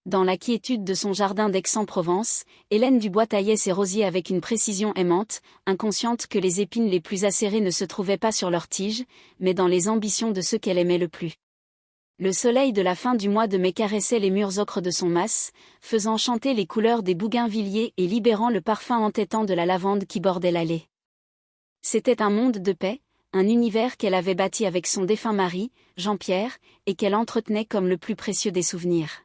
Dans la quiétude de son jardin d'Aix-en-Provence, Hélène Dubois taillait ses rosiers avec une précision aimante, inconsciente que les épines les plus acérées ne se trouvaient pas sur leurs tiges, mais dans les ambitions de ceux qu'elle aimait le plus. Le soleil de la fin du mois de mai caressait les murs ocre de son mas, faisant chanter les couleurs des bougainvilliers et libérant le parfum entêtant de la lavande qui bordait l'allée. C'était un monde de paix, un univers qu'elle avait bâti avec son défunt mari, Jean-Pierre, et qu'elle entretenait comme le plus précieux des souvenirs.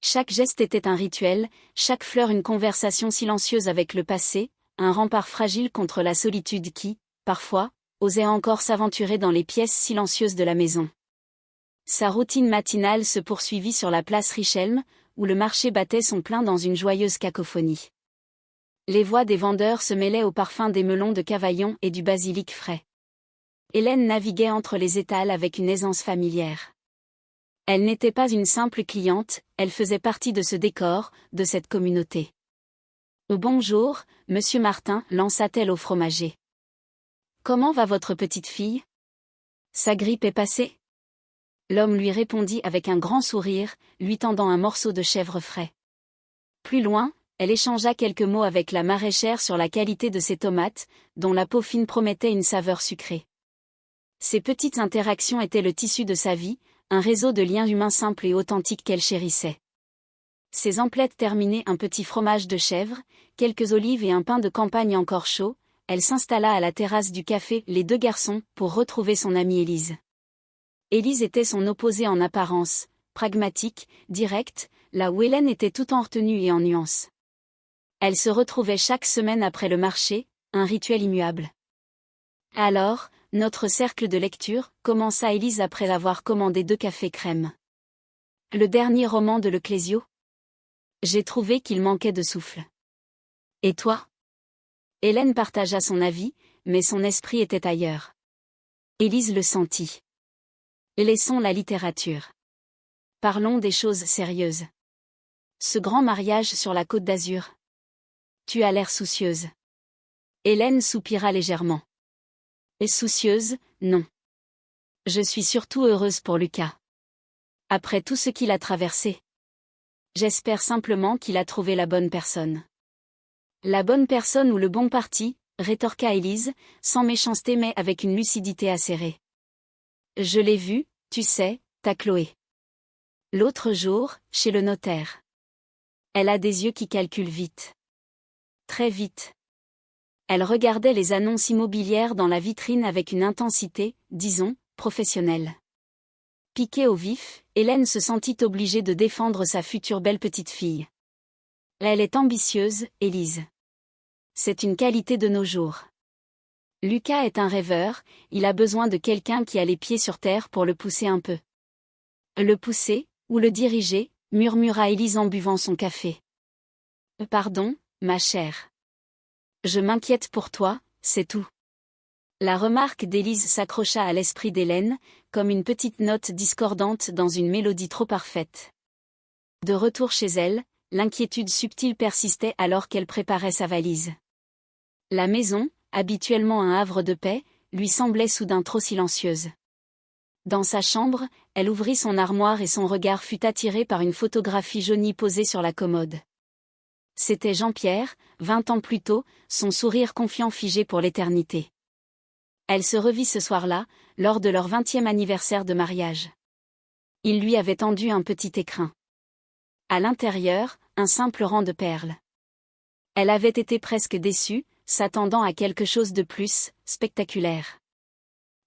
Chaque geste était un rituel, chaque fleur une conversation silencieuse avec le passé, un rempart fragile contre la solitude qui, parfois, osait encore s'aventurer dans les pièces silencieuses de la maison. Sa routine matinale se poursuivit sur la place Richelme, où le marché battait son plein dans une joyeuse cacophonie. Les voix des vendeurs se mêlaient au parfum des melons de Cavaillon et du basilic frais. Hélène naviguait entre les étals avec une aisance familière. Elle n'était pas une simple cliente, elle faisait partie de ce décor, de cette communauté. « Bonjour, monsieur Martin » lança-t-elle au fromager. « Comment va votre petite fille ? Sa grippe est passée ?» L'homme lui répondit avec un grand sourire, lui tendant un morceau de chèvre frais. Plus loin, elle échangea quelques mots avec la maraîchère sur la qualité de ses tomates, dont la peau fine promettait une saveur sucrée. Ces petites interactions étaient le tissu de sa vie, un réseau de liens humains simples et authentiques qu'elle chérissait. Ses emplettes terminaient un petit fromage de chèvre, quelques olives et un pain de campagne encore chaud, elle s'installa à la terrasse du café Les Deux Garçons pour retrouver son amie Élise. Élise était son opposée en apparence, pragmatique, directe, là où Hélène était tout en retenue et en nuances. Elle se retrouvait chaque semaine après le marché, un rituel immuable. Alors, notre cercle de lecture, commença Élise après avoir commandé 2 cafés crème. Le dernier roman de Le Clésio ? J'ai trouvé qu'il manquait de souffle. Et toi ? Hélène partagea son avis, mais son esprit était ailleurs. Élise le sentit. Laissons la littérature. Parlons des choses sérieuses. Ce grand mariage sur la Côte d'Azur. Tu as l'air soucieuse. Hélène soupira légèrement. Et soucieuse, non. Je suis surtout heureuse pour Lucas. Après tout ce qu'il a traversé. J'espère simplement qu'il a trouvé la bonne personne. La bonne personne ou le bon parti, rétorqua Élise, sans méchanceté mais avec une lucidité acérée. Je l'ai vu, tu sais, ta Chloé. L'autre jour, chez le notaire. Elle a des yeux qui calculent vite. Très vite. Elle regardait les annonces immobilières dans la vitrine avec une intensité, disons, professionnelle. Piquée au vif, Hélène se sentit obligée de défendre sa future belle petite fille. Elle est ambitieuse, Élise. C'est une qualité de nos jours. Lucas est un rêveur, il a besoin de quelqu'un qui a les pieds sur terre pour le pousser un peu. Le pousser, ou le diriger, murmura Élise en buvant son café. Pardon, ma chère. Je m'inquiète pour toi, c'est tout. La remarque d'Élise s'accrocha à l'esprit d'Hélène, comme une petite note discordante dans une mélodie trop parfaite. De retour chez elle, l'inquiétude subtile persistait alors qu'elle préparait sa valise. La maison, habituellement un havre de paix, lui semblait soudain trop silencieuse. Dans sa chambre, elle ouvrit son armoire et son regard fut attiré par une photographie jaunie posée sur la commode. C'était Jean-Pierre, 20 ans plus tôt, son sourire confiant figé pour l'éternité. Elle se revit ce soir-là, lors de leur 20e anniversaire de mariage. Il lui avait tendu un petit écrin. À l'intérieur, un simple rang de perles. Elle avait été presque déçue, s'attendant à quelque chose de plus, spectaculaire.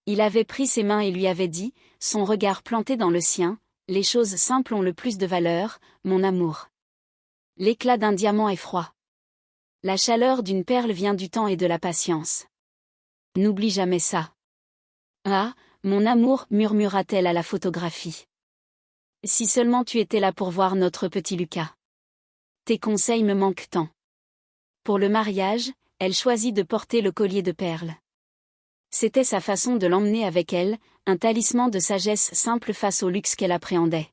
Il avait pris ses mains et lui avait dit, son regard planté dans le sien, « Les choses simples ont le plus de valeur, mon amour. » L'éclat d'un diamant est froid. La chaleur d'une perle vient du temps et de la patience. N'oublie jamais ça. Ah, mon amour, murmura-t-elle à la photographie. Si seulement tu étais là pour voir notre petit Lucas. Tes conseils me manquent tant. Pour le mariage, elle choisit de porter le collier de perles. C'était sa façon de l'emmener avec elle, un talisman de sagesse simple face au luxe qu'elle appréhendait.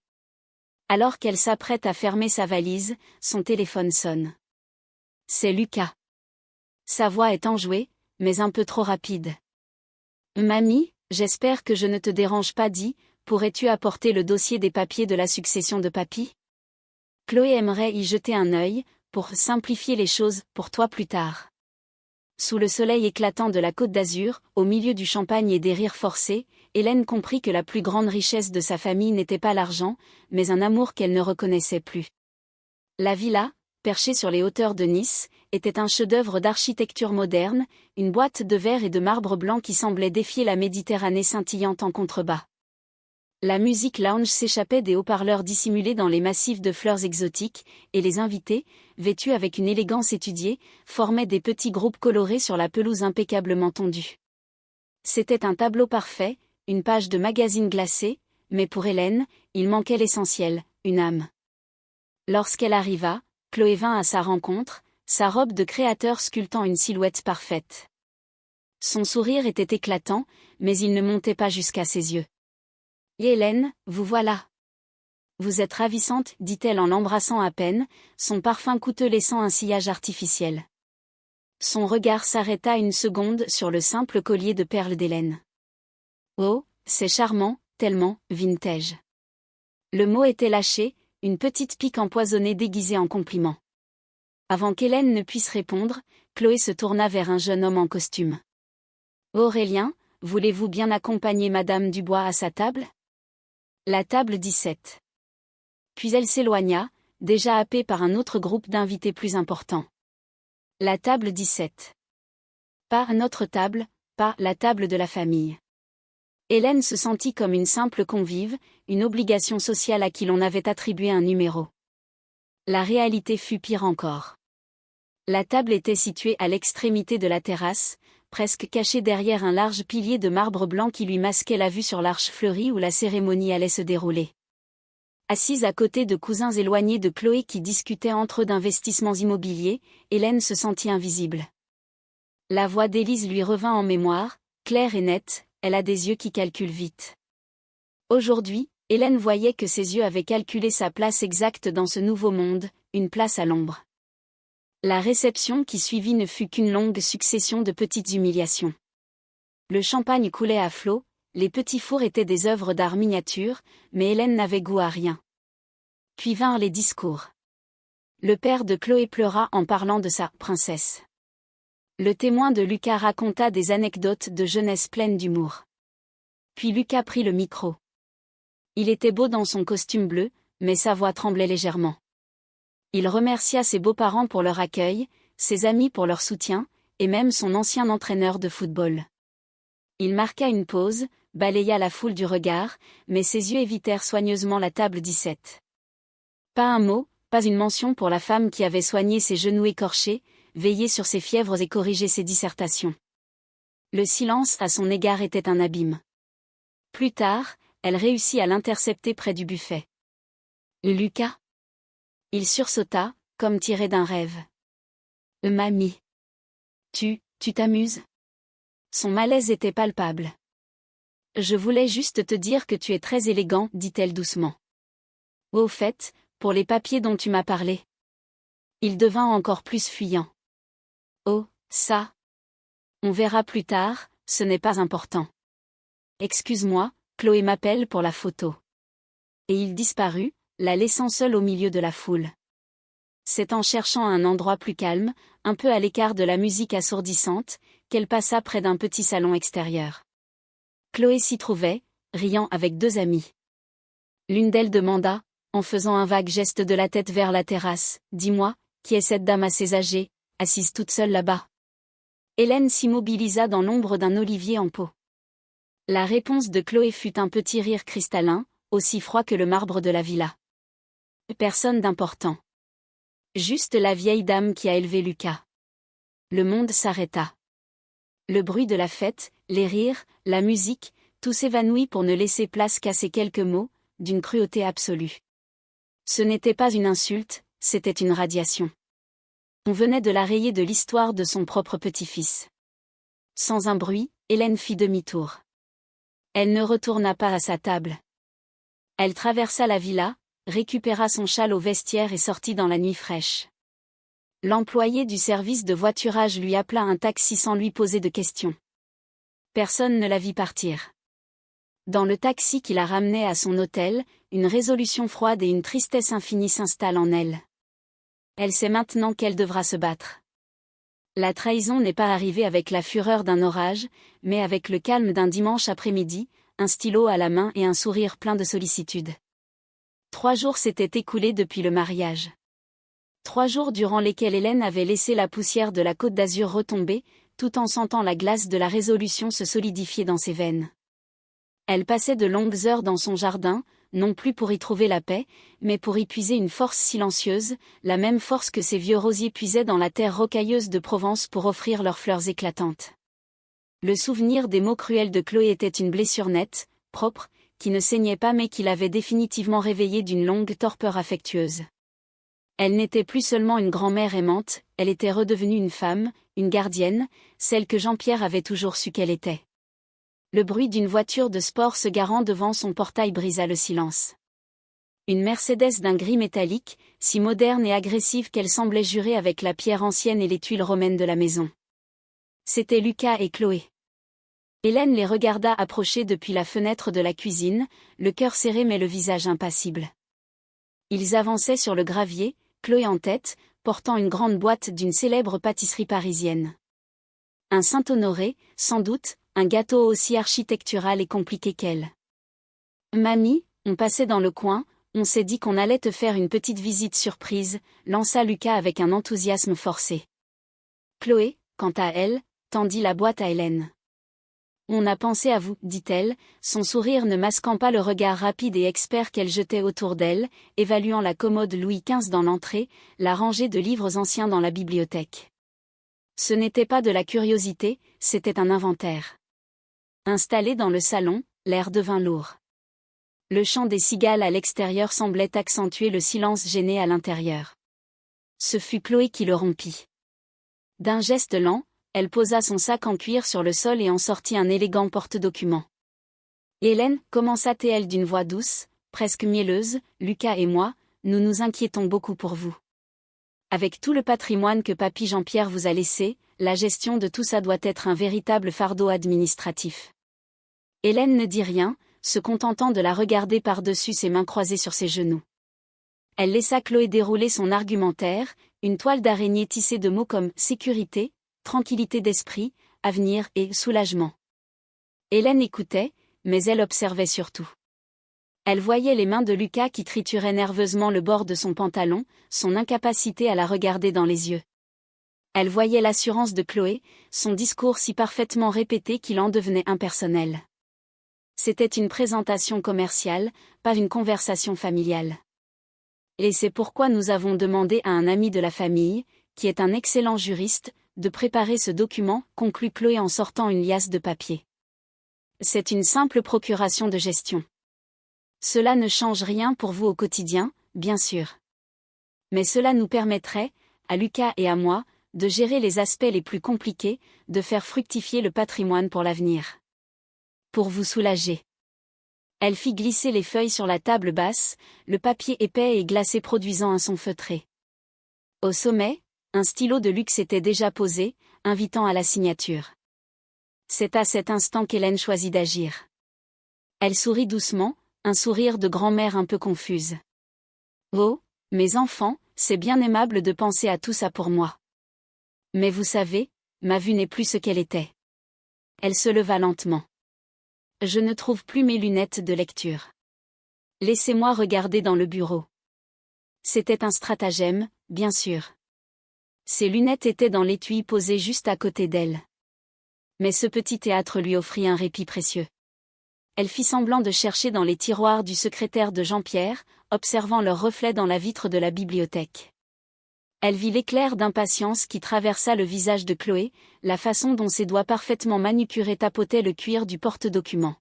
Alors qu'elle s'apprête à fermer sa valise, son téléphone sonne. C'est Lucas. Sa voix est enjouée, mais un peu trop rapide. Mamie, j'espère que je ne te dérange pas, pourrais-tu apporter le dossier des papiers de la succession de papy ? Chloé aimerait y jeter un œil, pour simplifier les choses, pour toi plus tard. Sous le soleil éclatant de la Côte d'Azur, au milieu du champagne et des rires forcés, Hélène comprit que la plus grande richesse de sa famille n'était pas l'argent, mais un amour qu'elle ne reconnaissait plus. La villa, perchée sur les hauteurs de Nice, était un chef-d'œuvre d'architecture moderne, une boîte de verre et de marbre blanc qui semblait défier la Méditerranée scintillante en contrebas. La musique lounge s'échappait des haut-parleurs dissimulés dans les massifs de fleurs exotiques, et les invités, vêtus avec une élégance étudiée, formaient des petits groupes colorés sur la pelouse impeccablement tondue. C'était un tableau parfait, une page de magazine glacé, mais pour Hélène, il manquait l'essentiel, une âme. Lorsqu'elle arriva, Chloé vint à sa rencontre, sa robe de créateur sculptant une silhouette parfaite. Son sourire était éclatant, mais il ne montait pas jusqu'à ses yeux. « Hélène, vous voilà. Vous êtes ravissante, dit-elle en l'embrassant à peine, son parfum coûteux laissant un sillage artificiel. » Son regard s'arrêta une seconde sur le simple collier de perles d'Hélène. « Oh, c'est charmant, tellement, vintage. » Le mot était lâché, une petite pique empoisonnée déguisée en compliment. Avant qu'Hélène ne puisse répondre, Chloé se tourna vers un jeune homme en costume. « Aurélien, voulez-vous bien accompagner Madame Dubois à sa table ? » La table 17. Puis elle s'éloigna, déjà happée par un autre groupe d'invités plus importants. La table 17. Pas notre table, pas la table de la famille. Hélène se sentit comme une simple convive, une obligation sociale à qui l'on avait attribué un numéro. La réalité fut pire encore. La table était située à l'extrémité de la terrasse, presque cachée derrière un large pilier de marbre blanc qui lui masquait la vue sur l'arche fleurie où la cérémonie allait se dérouler. Assise à côté de cousins éloignés de Chloé qui discutaient entre eux d'investissements immobiliers, Hélène se sentit invisible. La voix d'Élise lui revint en mémoire, claire et nette, elle a des yeux qui calculent vite. Aujourd'hui, Hélène voyait que ses yeux avaient calculé sa place exacte dans ce nouveau monde, une place à l'ombre. La réception qui suivit ne fut qu'une longue succession de petites humiliations. Le champagne coulait à flots, les petits fours étaient des œuvres d'art miniatures, mais Hélène n'avait goût à rien. Puis vinrent les discours. Le père de Chloé pleura en parlant de sa « princesse ». Le témoin de Lucas raconta des anecdotes de jeunesse pleines d'humour. Puis Lucas prit le micro. Il était beau dans son costume bleu, mais sa voix tremblait légèrement. Il remercia ses beaux-parents pour leur accueil, ses amis pour leur soutien, et même son ancien entraîneur de football. Il marqua une pause, balaya la foule du regard, mais ses yeux évitèrent soigneusement la table 17. Pas un mot, pas une mention pour la femme qui avait soigné ses genoux écorchés, veillé sur ses fièvres et corrigé ses dissertations. Le silence à son égard était un abîme. Plus tard, elle réussit à l'intercepter près du buffet. « Lucas ?» Il sursauta, comme tiré d'un rêve. « Mamie. Tu t'amuses ?» Son malaise était palpable. « Je voulais juste te dire que tu es très élégant, dit-elle doucement. Au fait, pour les papiers dont tu m'as parlé. » Il devint encore plus fuyant. « Oh, ça. On verra plus tard, ce n'est pas important. Excuse-moi, Chloé m'appelle pour la photo. » Et il disparut, la laissant seule au milieu de la foule. C'est en cherchant un endroit plus calme, un peu à l'écart de la musique assourdissante, qu'elle passa près d'un petit salon extérieur. Chloé s'y trouvait, riant avec deux amies. L'une d'elles demanda, en faisant un vague geste de la tête vers la terrasse, « Dis-moi, qui est cette dame assez âgée, assise toute seule là-bas ?» Hélène s'immobilisa dans l'ombre d'un olivier en pot. La réponse de Chloé fut un petit rire cristallin, aussi froid que le marbre de la villa. Personne d'important. Juste la vieille dame qui a élevé Lucas. Le monde s'arrêta. Le bruit de la fête, les rires, la musique, tout s'évanouit pour ne laisser place qu'à ces quelques mots, d'une cruauté absolue. Ce n'était pas une insulte, c'était une radiation. On venait de la rayer de l'histoire de son propre petit-fils. Sans un bruit, Hélène fit demi-tour. Elle ne retourna pas à sa table. Elle traversa la villa, récupéra son châle au vestiaire et sortit dans la nuit fraîche. L'employé du service de voiturage lui appela un taxi sans lui poser de questions. Personne ne la vit partir. Dans le taxi qui la ramenait à son hôtel, une résolution froide et une tristesse infinie s'installent en elle. Elle sait maintenant qu'elle devra se battre. La trahison n'est pas arrivée avec la fureur d'un orage, mais avec le calme d'un dimanche après-midi, un stylo à la main et un sourire plein de sollicitude. 3 jours s'étaient écoulés depuis le mariage. 3 jours durant lesquels Hélène avait laissé la poussière de la Côte d'Azur retomber, tout en sentant la glace de la résolution se solidifier dans ses veines. Elle passait de longues heures dans son jardin, non plus pour y trouver la paix, mais pour y puiser une force silencieuse, la même force que ces vieux rosiers puisaient dans la terre rocailleuse de Provence pour offrir leurs fleurs éclatantes. Le souvenir des mots cruels de Chloé était une blessure nette, propre, qui ne saignait pas mais qui l'avait définitivement réveillée d'une longue torpeur affectueuse. Elle n'était plus seulement une grand-mère aimante, elle était redevenue une femme, une gardienne, celle que Jean-Pierre avait toujours su qu'elle était. Le bruit d'une voiture de sport se garant devant son portail brisa le silence. Une Mercedes d'un gris métallique, si moderne et agressive qu'elle semblait jurer avec la pierre ancienne et les tuiles romaines de la maison. C'étaient Lucas et Chloé. Hélène les regarda approcher depuis la fenêtre de la cuisine, le cœur serré mais le visage impassible. Ils avançaient sur le gravier, Chloé en tête, portant une grande boîte d'une célèbre pâtisserie parisienne. Un Saint-Honoré, sans doute, un gâteau aussi architectural et compliqué qu'elle. Mamie, on passait dans le coin, on s'est dit qu'on allait te faire une petite visite surprise, lança Lucas avec un enthousiasme forcé. Chloé, quant à elle, tendit la boîte à Hélène. On a pensé à vous, dit-elle, son sourire ne masquant pas le regard rapide et expert qu'elle jetait autour d'elle, évaluant la commode Louis XV dans l'entrée, la rangée de livres anciens dans la bibliothèque. Ce n'était pas de la curiosité, c'était un inventaire. Installé dans le salon, l'air devint lourd. Le chant des cigales à l'extérieur semblait accentuer le silence gêné à l'intérieur. Ce fut Chloé qui le rompit. D'un geste lent, elle posa son sac en cuir sur le sol et en sortit un élégant porte-documents. Hélène, commença-t-elle d'une voix douce, presque mielleuse, Lucas et moi, nous nous inquiétons beaucoup pour vous. Avec tout le patrimoine que papy Jean-Pierre vous a laissé, la gestion de tout ça doit être un véritable fardeau administratif. Hélène ne dit rien, se contentant de la regarder par-dessus ses mains croisées sur ses genoux. Elle laissa Chloé dérouler son argumentaire, une toile d'araignée tissée de mots comme sécurité, tranquillité d'esprit, avenir et soulagement. Hélène écoutait, mais elle observait surtout. Elle voyait les mains de Lucas qui trituraient nerveusement le bord de son pantalon, son incapacité à la regarder dans les yeux. Elle voyait l'assurance de Chloé, son discours si parfaitement répété qu'il en devenait impersonnel. C'était une présentation commerciale, pas une conversation familiale. Et c'est pourquoi nous avons demandé à un ami de la famille, qui est un excellent juriste, de préparer ce document, conclut Chloé en sortant une liasse de papier. C'est une simple procuration de gestion. Cela ne change rien pour vous au quotidien, bien sûr. Mais cela nous permettrait, à Lucas et à moi, de gérer les aspects les plus compliqués, de faire fructifier le patrimoine pour l'avenir. Pour vous soulager. Elle fit glisser les feuilles sur la table basse, le papier épais et glacé produisant un son feutré. Au sommet, un stylo de luxe était déjà posé, invitant à la signature. C'est à cet instant qu'Hélène choisit d'agir. Elle sourit doucement, un sourire de grand-mère un peu confuse. « Oh, mes enfants, c'est bien aimable de penser à tout ça pour moi. Mais vous savez, ma vue n'est plus ce qu'elle était. » Elle se leva lentement. « Je ne trouve plus mes lunettes de lecture. Laissez-moi regarder dans le bureau. » C'était un stratagème, bien sûr. Ses lunettes étaient dans l'étui posé juste à côté d'elle. Mais ce petit théâtre lui offrit un répit précieux. Elle fit semblant de chercher dans les tiroirs du secrétaire de Jean-Pierre, observant leur reflet dans la vitre de la bibliothèque. Elle vit l'éclair d'impatience qui traversa le visage de Chloé, la façon dont ses doigts parfaitement manucurés tapotaient le cuir du porte-documents.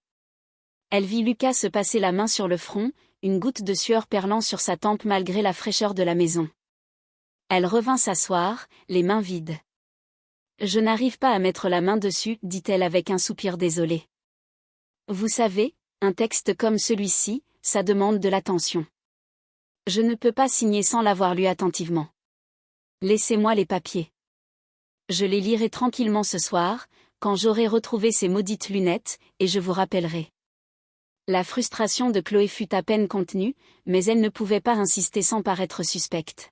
Elle vit Lucas se passer la main sur le front, une goutte de sueur perlant sur sa tempe malgré la fraîcheur de la maison. Elle revint s'asseoir, les mains vides. « Je n'arrive pas à mettre la main dessus, dit-elle avec un soupir désolé. Vous savez, un texte comme celui-ci, ça demande de l'attention. Je ne peux pas signer sans l'avoir lu attentivement. Laissez-moi les papiers. Je les lirai tranquillement ce soir, quand j'aurai retrouvé ces maudites lunettes, et je vous rappellerai. La frustration de Chloé fut à peine contenue, mais elle ne pouvait pas insister sans paraître suspecte.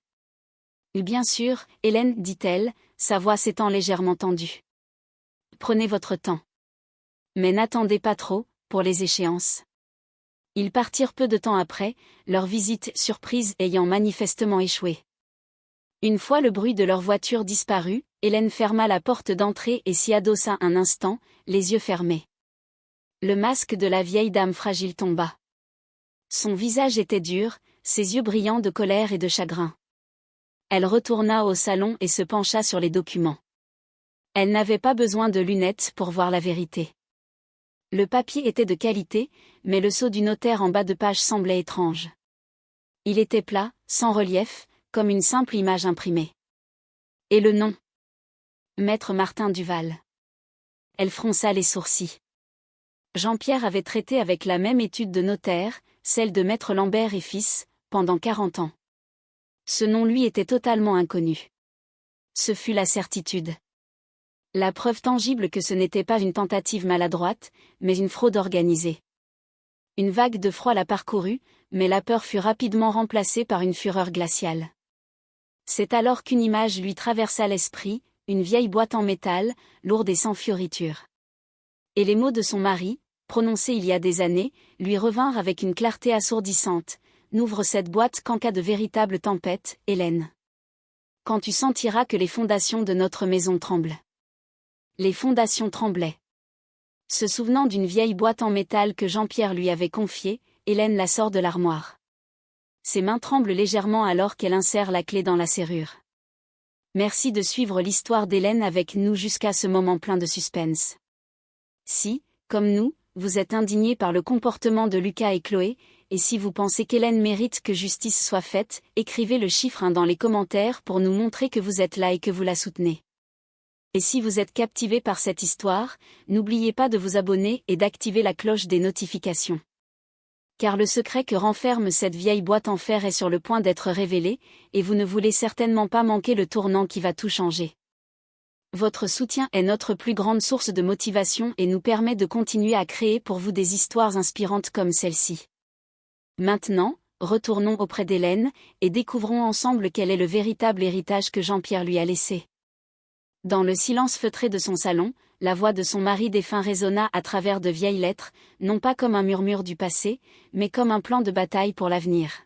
Bien sûr, Hélène, dit-elle, sa voix s'étant légèrement tendue. Prenez votre temps. Mais n'attendez pas trop, pour les échéances. Ils partirent peu de temps après, leur visite surprise ayant manifestement échoué. Une fois le bruit de leur voiture disparu, Hélène ferma la porte d'entrée et s'y adossa un instant, les yeux fermés. Le masque de la vieille dame fragile tomba. Son visage était dur, ses yeux brillants de colère et de chagrin. Elle retourna au salon et se pencha sur les documents. Elle n'avait pas besoin de lunettes pour voir la vérité. Le papier était de qualité, mais le sceau du notaire en bas de page semblait étrange. Il était plat, sans relief, comme une simple image imprimée. Et le nom ? Maître Martin Duval. Elle fronça les sourcils. Jean-Pierre avait traité avec la même étude de notaire, celle de Maître Lambert et fils, pendant 40 ans. Ce nom lui était totalement inconnu. Ce fut la certitude. La preuve tangible que ce n'était pas une tentative maladroite, mais une fraude organisée. Une vague de froid la parcourut, mais la peur fut rapidement remplacée par une fureur glaciale. C'est alors qu'une image lui traversa l'esprit, une vieille boîte en métal, lourde et sans fioritures. Et les mots de son mari, prononcés il y a des années, lui revinrent avec une clarté assourdissante. N'ouvre cette boîte qu'en cas de véritable tempête, Hélène. Quand tu sentiras que les fondations de notre maison tremblent. Les fondations tremblaient. Se souvenant d'une vieille boîte en métal que Jean-Pierre lui avait confiée, Hélène la sort de l'armoire. Ses mains tremblent légèrement alors qu'elle insère la clé dans la serrure. Merci de suivre l'histoire d'Hélène avec nous jusqu'à ce moment plein de suspense. Si, comme nous, vous êtes indignés par le comportement de Lucas et Chloé, et si vous pensez qu'Hélène mérite que justice soit faite, écrivez le chiffre 1 dans les commentaires pour nous montrer que vous êtes là et que vous la soutenez. Et si vous êtes captivé par cette histoire, n'oubliez pas de vous abonner et d'activer la cloche des notifications. Car le secret que renferme cette vieille boîte en fer est sur le point d'être révélé, et vous ne voulez certainement pas manquer le tournant qui va tout changer. Votre soutien est notre plus grande source de motivation et nous permet de continuer à créer pour vous des histoires inspirantes comme celle-ci. Maintenant, retournons auprès d'Hélène, et découvrons ensemble quel est le véritable héritage que Jean-Pierre lui a laissé. Dans le silence feutré de son salon, la voix de son mari défunt résonna à travers de vieilles lettres, non pas comme un murmure du passé, mais comme un plan de bataille pour l'avenir.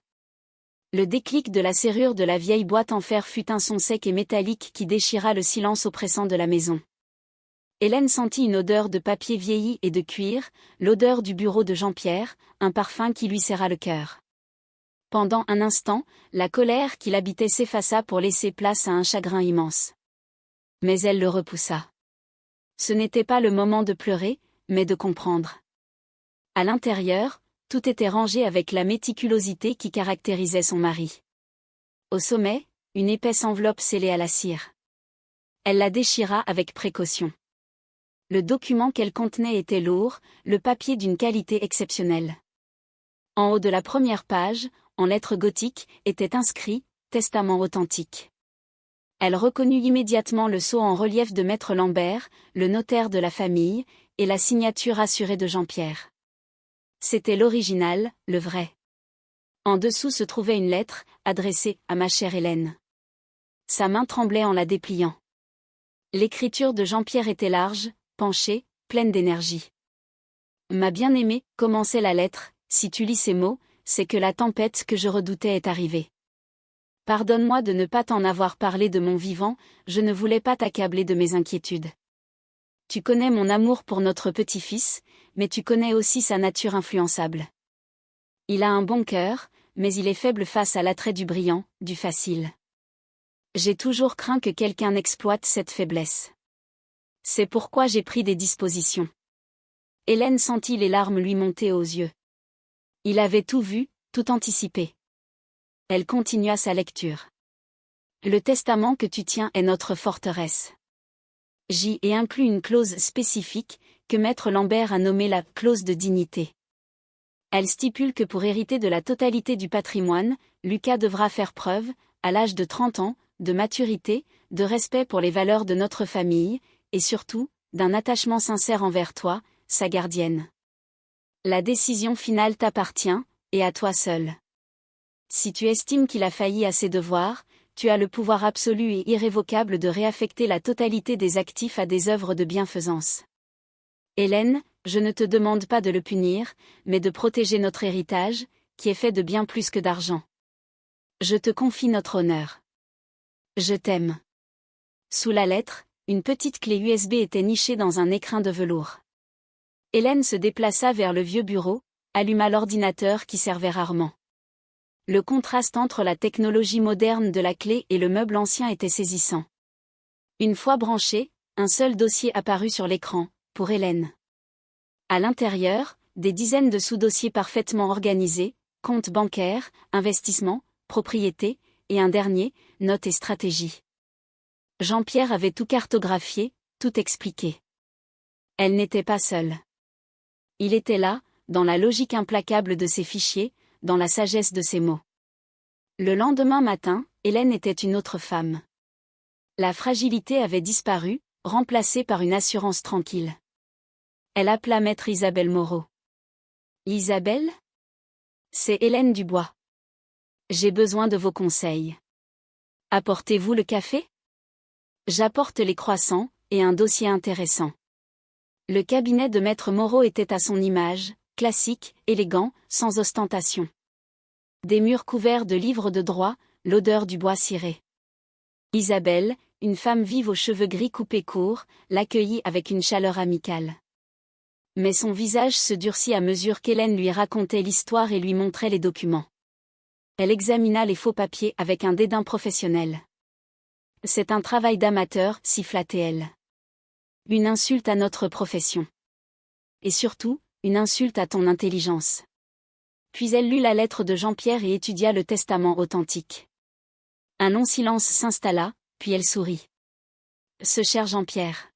Le déclic de la serrure de la vieille boîte en fer fut un son sec et métallique qui déchira le silence oppressant de la maison. Hélène sentit une odeur de papier vieilli et de cuir, l'odeur du bureau de Jean-Pierre, un parfum qui lui serra le cœur. Pendant un instant, la colère qui l'habitait s'effaça pour laisser place à un chagrin immense. Mais elle le repoussa. Ce n'était pas le moment de pleurer, mais de comprendre. À l'intérieur, tout était rangé avec la méticulosité qui caractérisait son mari. Au sommet, une épaisse enveloppe scellée à la cire. Elle la déchira avec précaution. Le document qu'elle contenait était lourd, le papier d'une qualité exceptionnelle. En haut de la première page, en lettres gothiques, était inscrit « Testament authentique ». Elle reconnut immédiatement le sceau en relief de Maître Lambert, le notaire de la famille, et la signature assurée de Jean-Pierre. C'était l'original, le vrai. En dessous se trouvait une lettre, adressée à ma chère Hélène. Sa main tremblait en la dépliant. L'écriture de Jean-Pierre était large, penchée, pleine d'énergie. Ma bien-aimée, commençait la lettre, si tu lis ces mots, c'est que la tempête que je redoutais est arrivée. Pardonne-moi de ne pas t'en avoir parlé de mon vivant, je ne voulais pas t'accabler de mes inquiétudes. Tu connais mon amour pour notre petit-fils, mais tu connais aussi sa nature influençable. Il a un bon cœur, mais il est faible face à l'attrait du brillant, du facile. J'ai toujours craint que quelqu'un exploite cette faiblesse. C'est pourquoi j'ai pris des dispositions. Hélène sentit les larmes lui monter aux yeux. Il avait tout vu, tout anticipé. Elle continua sa lecture. Le testament que tu tiens est notre forteresse. J'y ai inclus une clause spécifique, que Maître Lambert a nommée la clause de dignité. Elle stipule que pour hériter de la totalité du patrimoine, Lucas devra faire preuve, à l'âge de 30 ans, de maturité, de respect pour les valeurs de notre famille, et surtout, d'un attachement sincère envers toi, sa gardienne. La décision finale t'appartient, et à toi seul. Si tu estimes qu'il a failli à ses devoirs, tu as le pouvoir absolu et irrévocable de réaffecter la totalité des actifs à des œuvres de bienfaisance. Hélène, je ne te demande pas de le punir, mais de protéger notre héritage, qui est fait de bien plus que d'argent. Je te confie notre honneur. Je t'aime. Sous la lettre, une petite clé USB était nichée dans un écrin de velours. Hélène se déplaça vers le vieux bureau, alluma l'ordinateur qui servait rarement. Le contraste entre la technologie moderne de la clé et le meuble ancien était saisissant. Une fois branché, un seul dossier apparut sur l'écran, pour Hélène. À l'intérieur, des dizaines de sous-dossiers parfaitement organisés, comptes bancaires, investissements, propriétés, et un dernier, notes et stratégies. Jean-Pierre avait tout cartographié, tout expliqué. Elle n'était pas seule. Il était là, dans la logique implacable de ses fichiers, dans la sagesse de ses mots. Le lendemain matin, Hélène était une autre femme. La fragilité avait disparu, remplacée par une assurance tranquille. Elle appela maître Isabelle Moreau. Isabelle ? C'est Hélène Dubois. J'ai besoin de vos conseils. Apportez-vous le café ? J'apporte les croissants, et un dossier intéressant. Le cabinet de maître Moreau était à son image, classique, élégant, sans ostentation. Des murs couverts de livres de droit, l'odeur du bois ciré. Isabelle, une femme vive aux cheveux gris coupés courts, l'accueillit avec une chaleur amicale. Mais son visage se durcit à mesure qu'Hélène lui racontait l'histoire et lui montrait les documents. Elle examina les faux papiers avec un dédain professionnel. C'est un travail d'amateur, siffla-t-elle. Une insulte à notre profession. Et surtout, une insulte à ton intelligence. Puis elle lut la lettre de Jean-Pierre et étudia le testament authentique. Un long silence s'installa, puis elle sourit. Ce cher Jean-Pierre.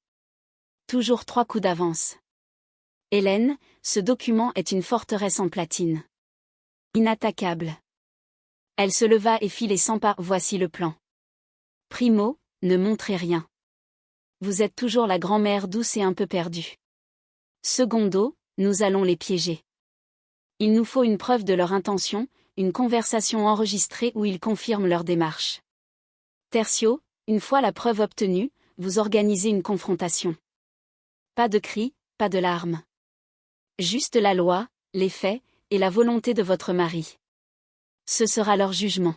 Toujours 3 coups d'avance. Hélène, ce document est une forteresse en platine. Inattaquable. Elle se leva et fit les 100 pas. Voici le plan. Primo, ne montrez rien. Vous êtes toujours la grand-mère douce et un peu perdue. Secondo, nous allons les piéger. Il nous faut une preuve de leur intention, une conversation enregistrée où ils confirment leur démarche. Tertio, une fois la preuve obtenue, vous organisez une confrontation. Pas de cris, pas de larmes. Juste la loi, les faits, et la volonté de votre mari. Ce sera leur jugement.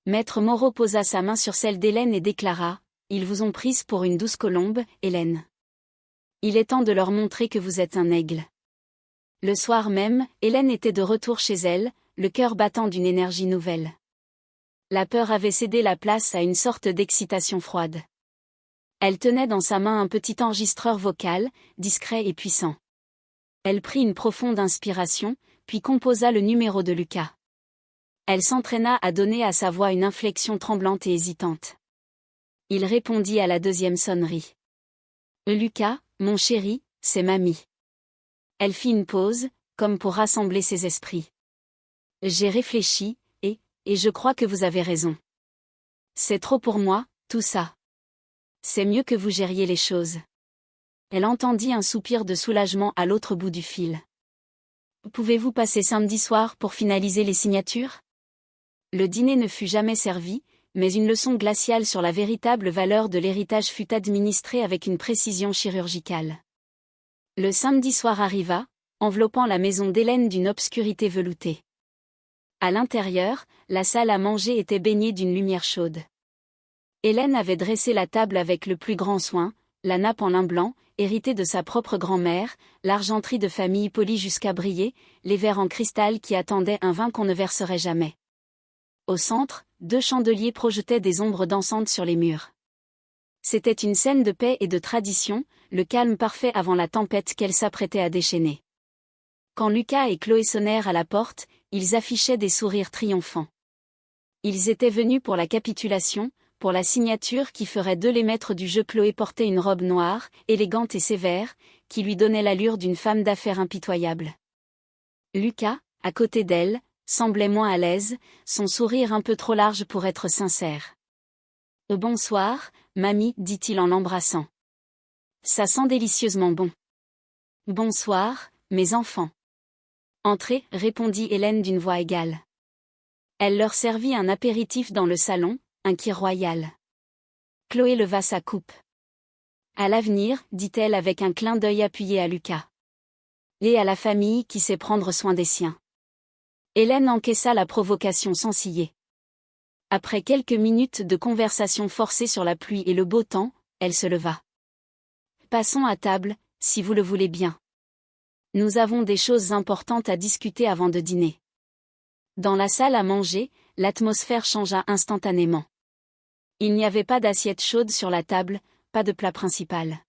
Maître Moreau posa sa main sur celle d'Hélène et déclara : Ils vous ont prise pour une douce colombe, Hélène. Il est temps de leur montrer que vous êtes un aigle. Le soir même, Hélène était de retour chez elle, le cœur battant d'une énergie nouvelle. La peur avait cédé la place à une sorte d'excitation froide. Elle tenait dans sa main un petit enregistreur vocal, discret et puissant. Elle prit une profonde inspiration, puis composa le numéro de Lucas. Elle s'entraîna à donner à sa voix une inflexion tremblante et hésitante. Il répondit à la 2e sonnerie. Lucas, mon chéri, c'est mamie. Elle fit une pause, comme pour rassembler ses esprits. J'ai réfléchi, et je crois que vous avez raison. C'est trop pour moi, tout ça. C'est mieux que vous gériez les choses. Elle entendit un soupir de soulagement à l'autre bout du fil. Pouvez-vous passer samedi soir pour finaliser les signatures ? Le dîner ne fut jamais servi, mais une leçon glaciale sur la véritable valeur de l'héritage fut administrée avec une précision chirurgicale. Le samedi soir arriva, enveloppant la maison d'Hélène d'une obscurité veloutée. À l'intérieur, la salle à manger était baignée d'une lumière chaude. Hélène avait dressé la table avec le plus grand soin, la nappe en lin blanc, héritée de sa propre grand-mère, l'argenterie de famille polie jusqu'à briller, les verres en cristal qui attendaient un vin qu'on ne verserait jamais. Au centre, 2 chandeliers projetaient des ombres dansantes sur les murs. C'était une scène de paix et de tradition, le calme parfait avant la tempête qu'elle s'apprêtait à déchaîner. Quand Lucas et Chloé sonnèrent à la porte, ils affichaient des sourires triomphants. Ils étaient venus pour la capitulation, pour la signature qui ferait d'eux les maîtres du jeu. Chloé portait une robe noire, élégante et sévère, qui lui donnait l'allure d'une femme d'affaires impitoyable. Lucas, à côté d'elle, semblait moins à l'aise, son sourire un peu trop large pour être sincère. « Bonsoir, mamie, dit-il en l'embrassant. Ça sent délicieusement bon. Bonsoir, mes enfants. Entrez, répondit Hélène d'une voix égale. Elle leur servit un apéritif dans le salon, un qui royal. Chloé leva sa coupe. À l'avenir, dit-elle avec un clin d'œil appuyé à Lucas. Et à la famille qui sait prendre soin des siens. Hélène encaissa la provocation sans ciller. Après quelques minutes de conversation forcée sur la pluie et le beau temps, elle se leva. Passons à table, si vous le voulez bien. Nous avons des choses importantes à discuter avant de dîner. Dans la salle à manger, l'atmosphère changea instantanément. Il n'y avait pas d'assiette chaude sur la table, pas de plat principal.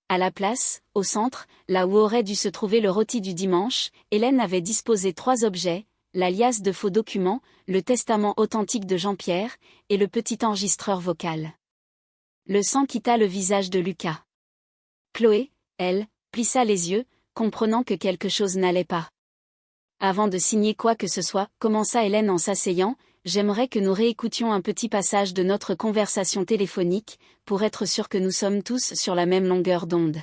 À la place, au centre, là où aurait dû se trouver le rôti du dimanche, Hélène avait disposé 3 objets, la liasse de faux documents, le testament authentique de Jean-Pierre, et le petit enregistreur vocal. Le sang quitta le visage de Lucas. Chloé, elle, plissa les yeux, comprenant que quelque chose n'allait pas. Avant de signer quoi que ce soit, commença Hélène en s'asseyant, j'aimerais que nous réécoutions un petit passage de notre conversation téléphonique, pour être sûr que nous sommes tous sur la même longueur d'onde.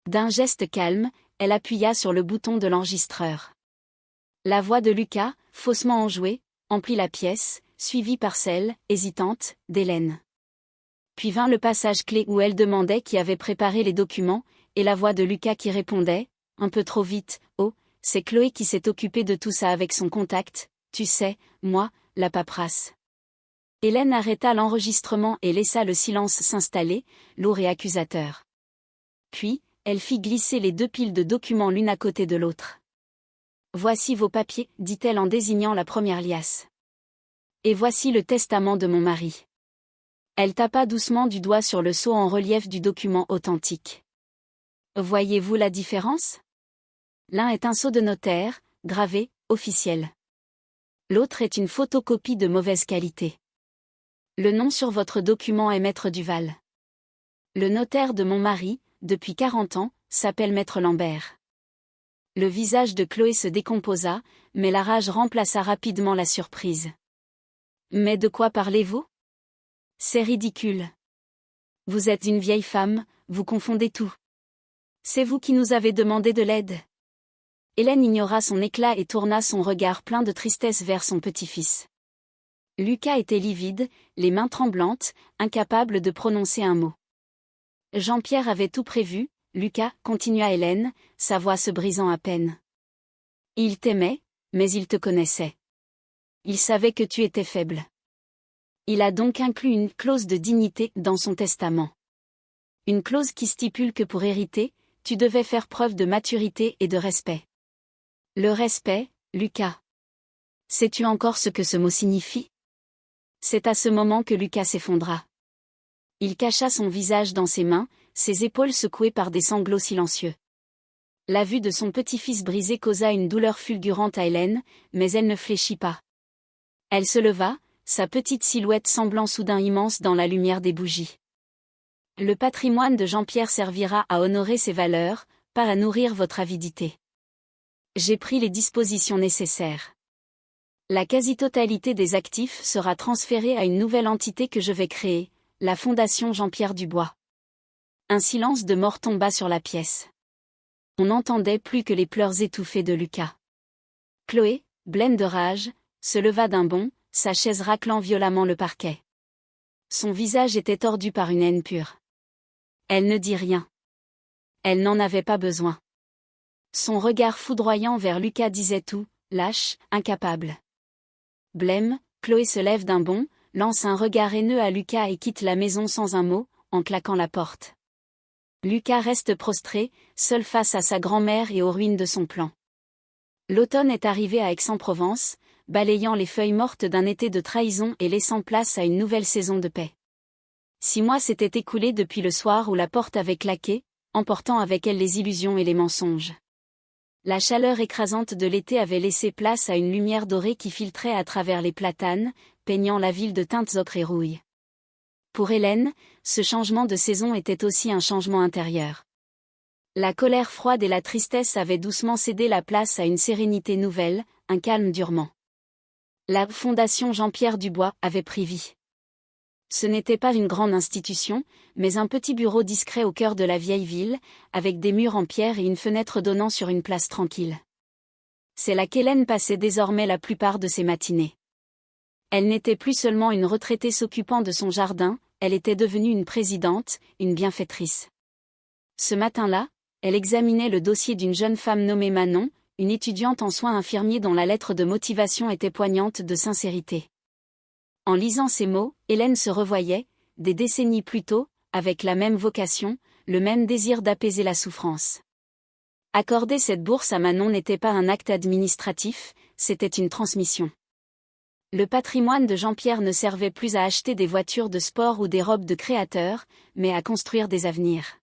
D'un geste calme, elle appuya sur le bouton de l'enregistreur. La voix de Lucas, faussement enjouée, emplit la pièce, suivie par celle, hésitante, d'Hélène. Puis vint le passage clé où elle demandait qui avait préparé les documents, et la voix de Lucas qui répondait, un peu trop vite, « Oh, c'est Chloé qui s'est occupée de tout ça avec son contact, tu sais, moi, la paperasse. » Hélène arrêta l'enregistrement et laissa le silence s'installer, lourd et accusateur. Puis, elle fit glisser les 2 piles de documents l'une à côté de l'autre. « Voici vos papiers, dit-elle en désignant la première liasse. Et voici le testament de mon mari. » Elle tapa doucement du doigt sur le sceau en relief du document authentique. « Voyez-vous la différence ? L'un est un sceau de notaire, gravé, officiel. L'autre est une photocopie de mauvaise qualité. Le nom sur votre document est Maître Duval. Le notaire de mon mari, depuis 40 ans, s'appelle Maître Lambert. » Le visage de Chloé se décomposa, mais la rage remplaça rapidement la surprise. « Mais de quoi parlez-vous ? C'est ridicule. Vous êtes une vieille femme, vous confondez tout. C'est vous qui nous avez demandé de l'aide. » Hélène ignora son éclat et tourna son regard plein de tristesse vers son petit-fils. Lucas était livide, les mains tremblantes, incapable de prononcer un mot. Jean-Pierre avait tout prévu, Lucas, continua Hélène, sa voix se brisant à peine. Il t'aimait, mais il te connaissait. Il savait que tu étais faible. Il a donc inclus une clause de dignité dans son testament. Une clause qui stipule que pour hériter, tu devais faire preuve de maturité et de respect. Le respect, Lucas. Sais-tu encore ce que ce mot signifie ? C'est à ce moment que Lucas s'effondra. Il cacha son visage dans ses mains, ses épaules secouées par des sanglots silencieux. La vue de son petit-fils brisé causa une douleur fulgurante à Hélène, mais elle ne fléchit pas. Elle se leva, sa petite silhouette semblant soudain immense dans la lumière des bougies. Le patrimoine de Jean-Pierre servira à honorer ses valeurs, pas à nourrir votre avidité. J'ai pris les dispositions nécessaires. La quasi-totalité des actifs sera transférée à une nouvelle entité que je vais créer, la Fondation Jean-Pierre Dubois. Un silence de mort tomba sur la pièce. On n'entendait plus que les pleurs étouffés de Lucas. Chloé, blême de rage, se leva d'un bond, sa chaise raclant violemment le parquet. Son visage était tordu par une haine pure. Elle ne dit rien. Elle n'en avait pas besoin. Son regard foudroyant vers Lucas disait tout, lâche, incapable. Blême, Chloé se lève d'un bond, lance un regard haineux à Lucas et quitte la maison sans un mot, en claquant la porte. Lucas reste prostré, seul face à sa grand-mère et aux ruines de son plan. L'automne est arrivé à Aix-en-Provence, balayant les feuilles mortes d'un été de trahison et laissant place à une nouvelle saison de paix. 6 mois s'étaient écoulés depuis le soir où la porte avait claqué, emportant avec elle les illusions et les mensonges. La chaleur écrasante de l'été avait laissé place à une lumière dorée qui filtrait à travers les platanes, peignant la ville de teintes ocre et rouille. Pour Hélène, ce changement de saison était aussi un changement intérieur. La colère froide et la tristesse avaient doucement cédé la place à une sérénité nouvelle, un calme durement. La Fondation Jean-Pierre Dubois avait pris vie. Ce n'était pas une grande institution, mais un petit bureau discret au cœur de la vieille ville, avec des murs en pierre et une fenêtre donnant sur une place tranquille. C'est là qu'Hélène passait désormais la plupart de ses matinées. Elle n'était plus seulement une retraitée s'occupant de son jardin, elle était devenue une présidente, une bienfaitrice. Ce matin-là, elle examinait le dossier d'une jeune femme nommée Manon, une étudiante en soins infirmiers dont la lettre de motivation était poignante de sincérité. En lisant ces mots, Hélène se revoyait, des décennies plus tôt, avec la même vocation, le même désir d'apaiser la souffrance. Accorder cette bourse à Manon n'était pas un acte administratif, c'était une transmission. Le patrimoine de Jean-Pierre ne servait plus à acheter des voitures de sport ou des robes de créateurs, mais à construire des avenirs.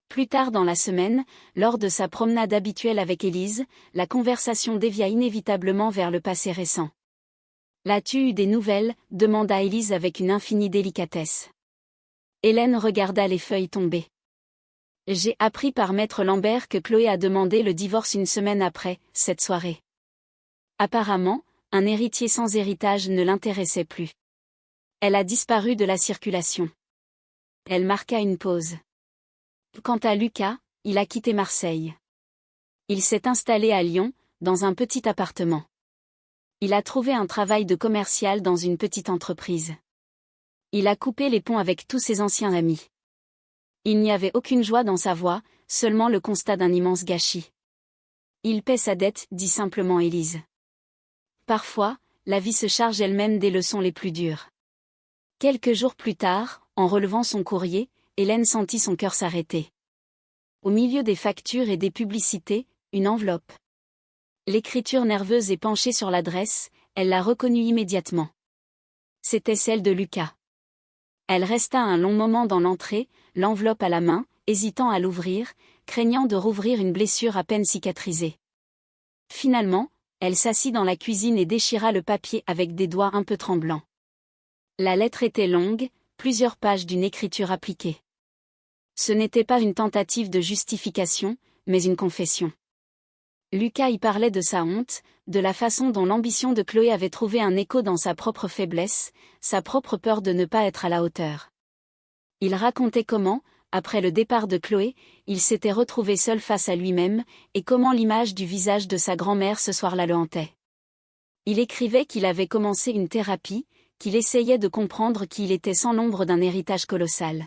Plus tard dans la semaine, lors de sa promenade habituelle avec Élise, la conversation dévia inévitablement vers le passé récent. « L'as-tu eu des nouvelles » demanda Élise avec une infinie délicatesse. Hélène regarda les feuilles tomber. « J'ai appris par maître Lambert que Chloé a demandé le divorce une semaine après, cette soirée. » Apparemment, un héritier sans héritage ne l'intéressait plus. Elle a disparu de la circulation. Elle marqua une pause. Quant à Lucas, il a quitté Marseille. Il s'est installé à Lyon, dans un petit appartement. Il a trouvé un travail de commercial dans une petite entreprise. Il a coupé les ponts avec tous ses anciens amis. Il n'y avait aucune joie dans sa voix, seulement le constat d'un immense gâchis. Il paie sa dette, dit simplement Élise. Parfois, la vie se charge elle-même des leçons les plus dures. Quelques jours plus tard, en relevant son courrier, Hélène sentit son cœur s'arrêter. Au milieu des factures et des publicités, une enveloppe. L'écriture nerveuse et penchée sur l'adresse, elle la reconnut immédiatement. C'était celle de Lucas. Elle resta un long moment dans l'entrée, l'enveloppe à la main, hésitant à l'ouvrir, craignant de rouvrir une blessure à peine cicatrisée. Finalement, elle s'assit dans la cuisine et déchira le papier avec des doigts un peu tremblants. La lettre était longue, plusieurs pages d'une écriture appliquée. Ce n'était pas une tentative de justification, mais une confession. Lucas y parlait de sa honte, de la façon dont l'ambition de Chloé avait trouvé un écho dans sa propre faiblesse, sa propre peur de ne pas être à la hauteur. Il racontait comment, après le départ de Chloé, il s'était retrouvé seul face à lui-même, et comment l'image du visage de sa grand-mère ce soir-là le hantait. Il écrivait qu'il avait commencé une thérapie, qu'il essayait de comprendre qu'il était sans l'ombre d'un héritage colossal.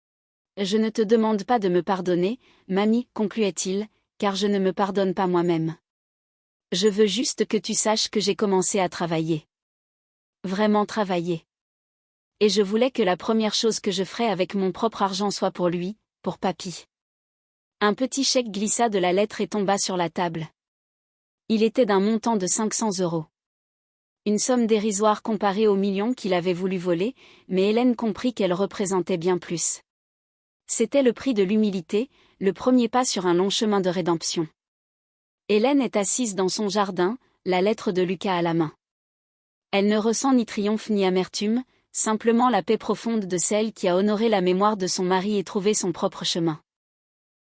« Je ne te demande pas de me pardonner, mamie, concluait-il, car je ne me pardonne pas moi-même. Je veux juste que tu saches que j'ai commencé à travailler. Vraiment travailler. Et je voulais que la première chose que je ferais avec mon propre argent soit pour lui, pour papy. » Un petit chèque glissa de la lettre et tomba sur la table. Il était d'un montant de 500 €. Une somme dérisoire comparée aux millions qu'il avait voulu voler, mais Hélène comprit qu'elle représentait bien plus. C'était le prix de l'humilité, le premier pas sur un long chemin de rédemption. Hélène est assise dans son jardin, la lettre de Lucas à la main. Elle ne ressent ni triomphe ni amertume, simplement la paix profonde de celle qui a honoré la mémoire de son mari et trouvé son propre chemin.